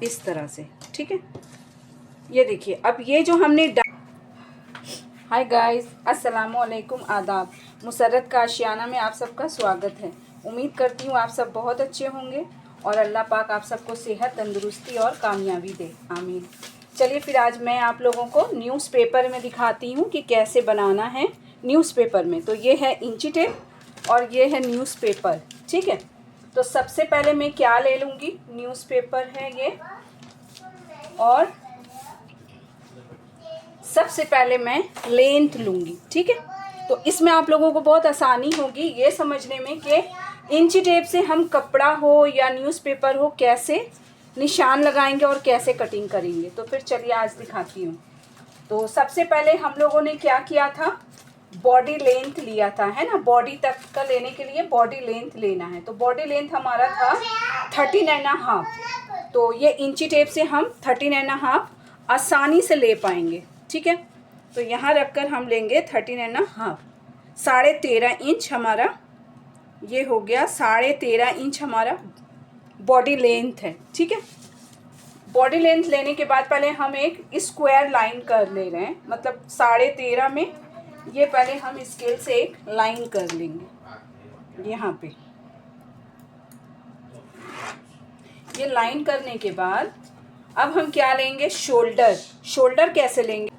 इस तरह से, ठीक है। ये देखिए, अब ये जो हमने हाय गाइस, अस्सलाम वालेकुम, आदाब। मुसर्रत का आशियाना में आप सबका स्वागत है। उम्मीद करती हूँ आप सब बहुत अच्छे होंगे और अल्लाह पाक आप सबको सेहत, तंदुरुस्ती और कामयाबी दे, आमीन। चलिए फिर आज मैं आप लोगों को न्यूज़पेपर में दिखाती हूँ कि कैसे बनाना है न्यूज़पेपर में। तो ये है इंची टेप और ये है न्यूज़पेपर, ठीक है। तो सबसे पहले मैं क्या ले लूँगी, न्यूज़पेपर है ये, और सबसे पहले मैं लेंथ लूँगी, ठीक है। तो इसमें आप लोगों को बहुत आसानी होगी ये समझने में कि इंची टेप से हम कपड़ा हो या न्यूज़पेपर हो कैसे निशान लगाएंगे और कैसे कटिंग करेंगे। तो फिर चलिए आज दिखाती हूँ। तो सबसे पहले हम लोगों ने क्या किया था, बॉडी लेंथ लिया था, है ना। बॉडी तक का लेने के लिए बॉडी लेंथ लेना है। तो बॉडी लेंथ हमारा था 13.5। तो ये इंची टेप से हम 13.5 आसानी से ले पाएंगे, ठीक है। तो यहाँ रखकर हम लेंगे 13.5, 13.5 इंच हमारा ये हो गया। 13.5 इंच हमारा बॉडी लेंथ है, ठीक है। बॉडी लेंथ लेने के बाद पहले हम एक स्क्वायर लाइन कर ले रहे हैं, मतलब 13.5 में ये पहले हम स्केल से एक लाइन कर लेंगे यहाँ पे। ये लाइन करने के बाद अब हम क्या लेंगे, शोल्डर। शोल्डर कैसे लेंगे,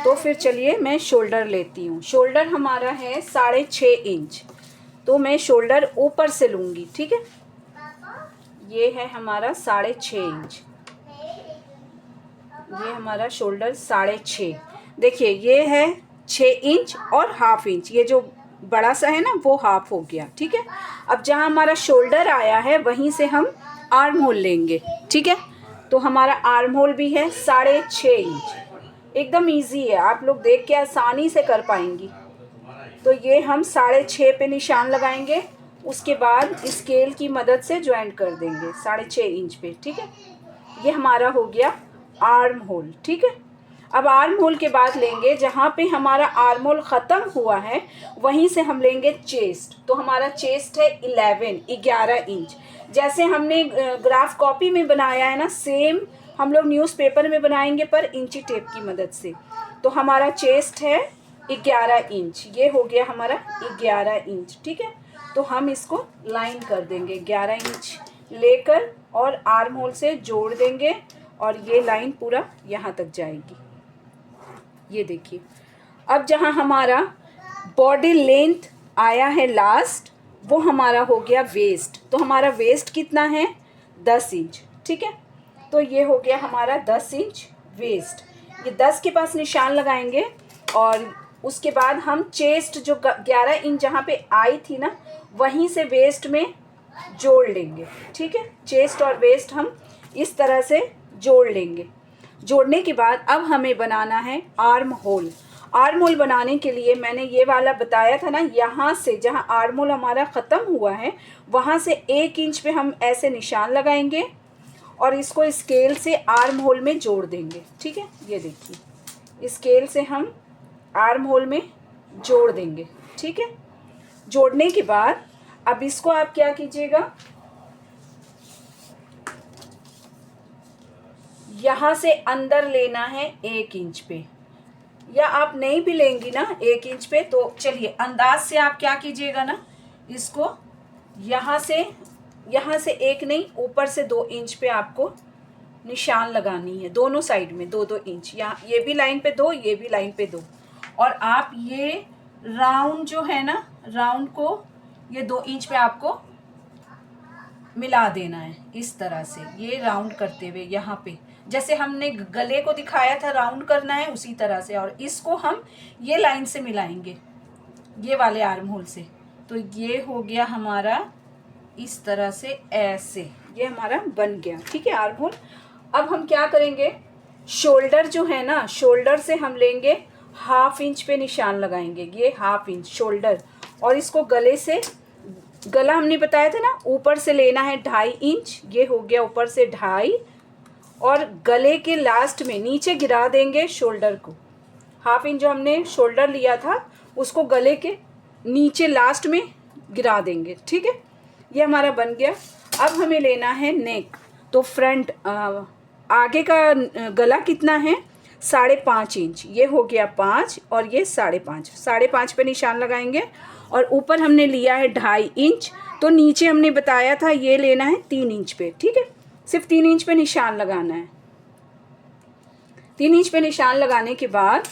तो फिर चलिए मैं शोल्डर लेती हूँ। शोल्डर हमारा है 6.5 इंच। तो मैं शोल्डर ऊपर से लूँगी, ठीक है। ये है हमारा 6.5 इंच, ये हमारा शोल्डर 6.5। देखिए ये है 6 इंच और हाफ इंच, ये जो बड़ा सा है ना वो हाफ हो गया, ठीक है। अब जहाँ हमारा शोल्डर आया है वहीं से हम आर्म होल लेंगे, ठीक है। तो हमारा आर्म होल भी है 6.5 इंच। एकदम इजी है, आप लोग देख के आसानी से कर पाएंगी। तो ये हम 6.5 पे निशान लगाएंगे, उसके बाद स्केल की मदद से ज्वाइंट कर देंगे 6.5 इंच पे, ठीक है। ये हमारा हो गया आर्म होल, ठीक है। अब आर्म होल के बाद लेंगे जहाँ पे हमारा आर्म होल ख़त्म हुआ है वहीं से हम लेंगे चेस्ट। तो हमारा चेस्ट है 11 इंच। जैसे हमने ग्राफ कॉपी में बनाया है ना, सेम हम लोग न्यूज़पेपर में बनाएंगे पर इंची टेप की मदद से। तो हमारा चेस्ट है 11 इंच, ये हो गया हमारा 11 इंच, ठीक है। तो हम इसको लाइन कर देंगे 11 इंच लेकर और आर्म होल से जोड़ देंगे और ये लाइन पूरा यहाँ तक जाएगी। ये देखिए, अब जहाँ हमारा बॉडी लेंथ आया है लास्ट, वो हमारा हो गया वेस्ट। तो हमारा वेस्ट कितना है, 10 इंच, ठीक है। तो ये हो गया हमारा 10 इंच वेस्ट। ये 10 के पास निशान लगाएंगे और उसके बाद हम चेस्ट जो 11 इंच जहाँ पे आई थी ना, वहीं से वेस्ट में जोड़ लेंगे, ठीक है। चेस्ट और वेस्ट हम इस तरह से जोड़ लेंगे। जोड़ने के बाद अब हमें बनाना है आर्म होल। आर्म होल बनाने के लिए मैंने ये वाला बताया था ना, यहाँ से जहाँ आर्म होल हमारा ख़त्म हुआ है वहाँ से 1 इंच पे हम ऐसे निशान लगाएंगे और इसको स्केल से आर्म होल में जोड़ देंगे, ठीक है। ये देखिए, स्केल से हम आर्म होल में जोड़ देंगे, ठीक है। जोड़ने के बाद अब इसको आप क्या कीजिएगा, यहाँ से अंदर लेना है 1 इंच पे, या आप नहीं भी लेंगी ना 1 इंच पे तो चलिए अंदाज से आप क्या कीजिएगा ना, इसको यहाँ से एक नहीं, ऊपर से 2 इंच पे आपको निशान लगानी है, दोनों साइड में 2-2 इंच। यहाँ ये भी लाइन पे 2, ये भी लाइन पे 2, और आप ये राउंड जो है ना, राउंड को ये 2 इंच पे आपको मिला देना है इस तरह से, ये राउंड करते हुए यहाँ पे जैसे हमने गले को दिखाया था राउंड करना है उसी तरह से। और इसको हम ये लाइन से मिलाएंगे, ये वाले आर्म होल से। तो ये हो गया हमारा इस तरह से, ऐसे ये हमारा बन गया, ठीक है, आर्म होल। अब हम क्या करेंगे, शोल्डर जो है ना, शोल्डर से हम लेंगे हाफ इंच पे निशान लगाएंगे, ये हाफ इंच शोल्डर। और इसको गले से, गला हमने बताया था ना ऊपर से लेना है 2.5 इंच, ये हो गया ऊपर से 2.5, और गले के लास्ट में नीचे गिरा देंगे शोल्डर को। हाफ इंच जो हमने शोल्डर लिया था उसको गले के नीचे लास्ट में गिरा देंगे, ठीक है। ये हमारा बन गया। अब हमें लेना है नेक। तो फ्रंट आगे का गला कितना है 5.5 इंच, ये हो गया 5 और ये 5.5, 5.5 पे निशान लगाएंगे। और ऊपर हमने लिया है 2.5 इंच, तो नीचे हमने बताया था ये लेना है 3 इंच पे, ठीक है। सिर्फ 3 इंच पे निशान लगाना है। 3 इंच पे निशान लगाने के बाद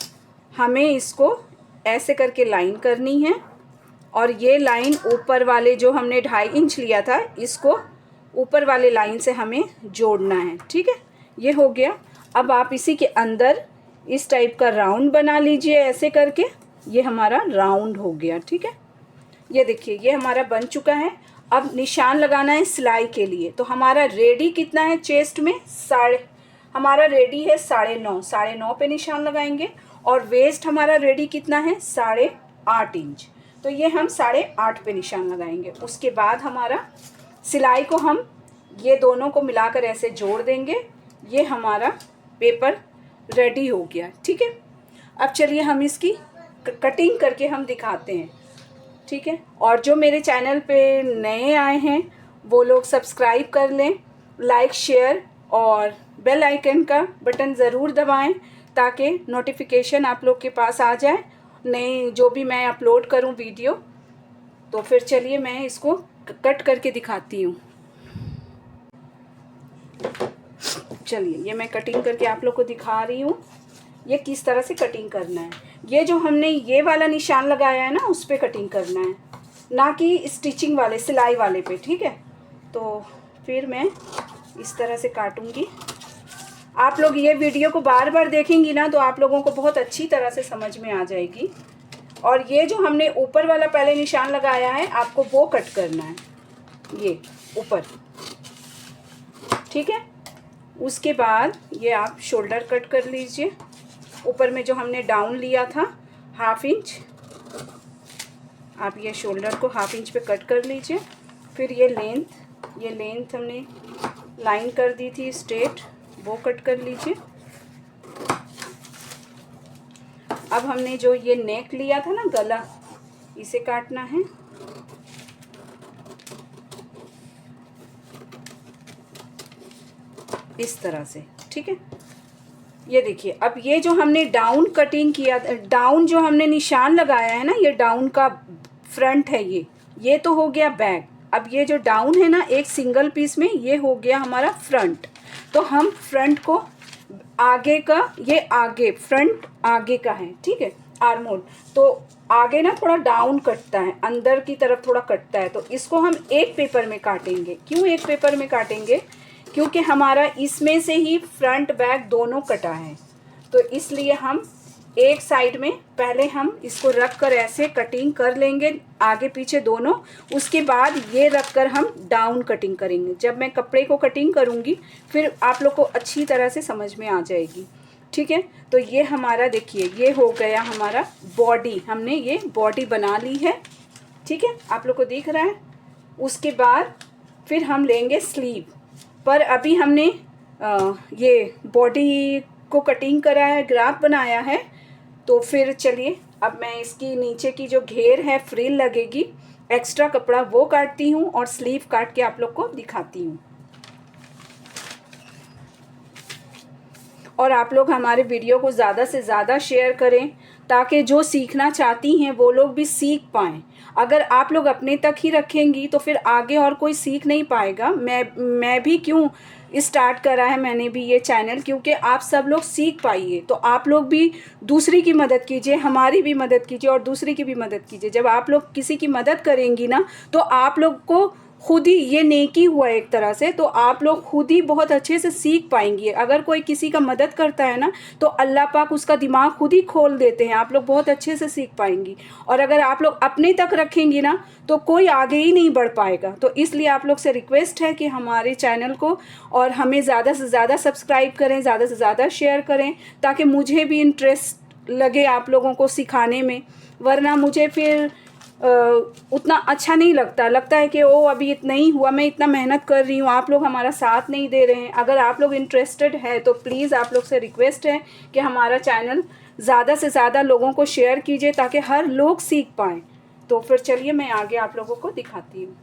हमें इसको ऐसे करके लाइन करनी है और ये लाइन ऊपर वाले जो हमने 2.5 इंच लिया था इसको ऊपर वाले लाइन से हमें जोड़ना है, ठीक है। ये हो गया। अब आप इसी के अंदर इस टाइप का राउंड बना लीजिए ऐसे करके, ये हमारा राउंड हो गया, ठीक है। ये देखिए ये हमारा बन चुका है। अब निशान लगाना है सिलाई के लिए, तो हमारा रेडी कितना है चेस्ट में हमारा रेडी है 9.5, 9.5 पे निशान लगाएंगे। और वेस्ट हमारा रेडी कितना है 8.5 इंच, तो ये हम 8.5 पे निशान लगाएंगे। उसके बाद हमारा सिलाई को हम ये दोनों को मिलाकर ऐसे जोड़ देंगे। ये हमारा पेपर रेडी हो गया, ठीक है। अब चलिए हम इसकी कटिंग करके हम दिखाते हैं, ठीक है। और जो मेरे चैनल पे नए आए हैं वो लोग सब्सक्राइब कर लें, लाइक शेयर और बेल आइकन का बटन ज़रूर दबाएं ताकि नोटिफिकेशन आप लोग के पास आ जाए नए जो भी मैं अपलोड करूं वीडियो। तो फिर चलिए मैं इसको कट करके दिखाती हूँ। चलिए ये मैं कटिंग करके आप लोग को दिखा रही हूँ ये किस तरह से कटिंग करना है। ये जो हमने ये वाला निशान लगाया है ना उस पर कटिंग करना है, ना कि स्टिचिंग वाले सिलाई वाले पे, ठीक है। तो फिर मैं इस तरह से काटूंगी। आप लोग ये वीडियो को बार बार देखेंगी ना तो आप लोगों को बहुत अच्छी तरह से समझ में आ जाएगी। और ये जो हमने ऊपर वाला पहले निशान लगाया है आपको वो कट करना है, ये ऊपर, ठीक है। उसके बाद ये आप शोल्डर कट कर लीजिए। ऊपर में जो हमने डाउन लिया था 1/2 इंच, आप ये शोल्डर को 1/2 इंच पे कट कर लीजिए। फिर ये लेंथ हमने लाइन कर दी थी स्ट्रेट, वो कट कर लीजिए। अब हमने जो ये नेक लिया था ना गला, इसे काटना है। इस तरह से, ठीक है। ये देखिए अब ये जो हमने डाउन कटिंग किया, डाउन जो हमने निशान लगाया है ना, ये डाउन का फ्रंट है, ये तो हो गया बैक। अब ये जो डाउन है ना एक सिंगल पीस में, ये हो गया हमारा फ्रंट। तो हम फ्रंट को आगे का, ये आगे फ्रंट आगे का है, ठीक है, आर्म होल। तो आगे ना थोड़ा डाउन कटता है, अंदर की तरफ थोड़ा कटता है, तो इसको हम एक पेपर में काटेंगे। क्यों एक पेपर में काटेंगे? क्योंकि हमारा इसमें से ही फ्रंट बैक दोनों कटा है, तो इसलिए हम एक साइड में पहले हम इसको रख कर ऐसे कटिंग कर लेंगे आगे पीछे दोनों। उसके बाद ये रख कर हम डाउन कटिंग करेंगे। जब मैं कपड़े को कटिंग करूँगी फिर आप लोग को अच्छी तरह से समझ में आ जाएगी, ठीक है। तो ये हमारा देखिए ये हो गया हमारा बॉडी, हमने ये बॉडी बना ली है, ठीक है, आप लोग को दिख रहा है। उसके बाद फिर हम लेंगे स्लीव पर। अभी हमने ये बॉडी को कटिंग करा है, ग्राफ बनाया है। तो फिर चलिए अब मैं इसकी नीचे की जो घेर है फ्रिल लगेगी, एक्स्ट्रा कपड़ा वो काटती हूँ और स्लीव काट के आप लोग को दिखाती हूँ। और आप लोग हमारे वीडियो को ज़्यादा से ज़्यादा शेयर करें ताकि जो सीखना चाहती हैं वो लोग भी सीख पाएँ। अगर आप लोग अपने तक ही रखेंगी तो फिर आगे और कोई सीख नहीं पाएगा। मैं भी क्यों स्टार्ट करा है मैंने भी ये चैनल, क्योंकि आप सब लोग सीख पाइए। तो आप लोग भी दूसरी की मदद कीजिए, हमारी भी मदद कीजिए और दूसरी की भी मदद कीजिए। जब आप लोग किसी की मदद करेंगी ना तो आप लोग को खुद ही ये नेकी हुआ एक तरह से, तो आप लोग खुद ही बहुत अच्छे से सीख पाएंगी। अगर कोई किसी का मदद करता है ना तो अल्लाह पाक उसका दिमाग खुद ही खोल देते हैं, आप लोग बहुत अच्छे से सीख पाएंगी। और अगर आप लोग अपने तक रखेंगी ना तो कोई आगे ही नहीं बढ़ पाएगा। तो इसलिए आप लोग से रिक्वेस्ट है कि हमारे चैनल को और हमें ज़्यादा से ज़्यादा सब्सक्राइब करें, ज़्यादा से ज़्यादा शेयर करें ताकि मुझे भी इंटरेस्ट लगे आप लोगों को सिखाने में। वरना मुझे फिर उतना अच्छा नहीं लगता है कि ओ अभी इतना ही हुआ, मैं इतना मेहनत कर रही हूँ, आप लोग हमारा साथ नहीं दे रहे हैं। अगर आप लोग इंटरेस्टेड है तो प्लीज़ आप लोग से रिक्वेस्ट है कि हमारा चैनल ज़्यादा से ज़्यादा लोगों को शेयर कीजिए ताकि हर लोग सीख पाएँ। तो फिर चलिए मैं आगे आप लोगों को दिखाती हूँ।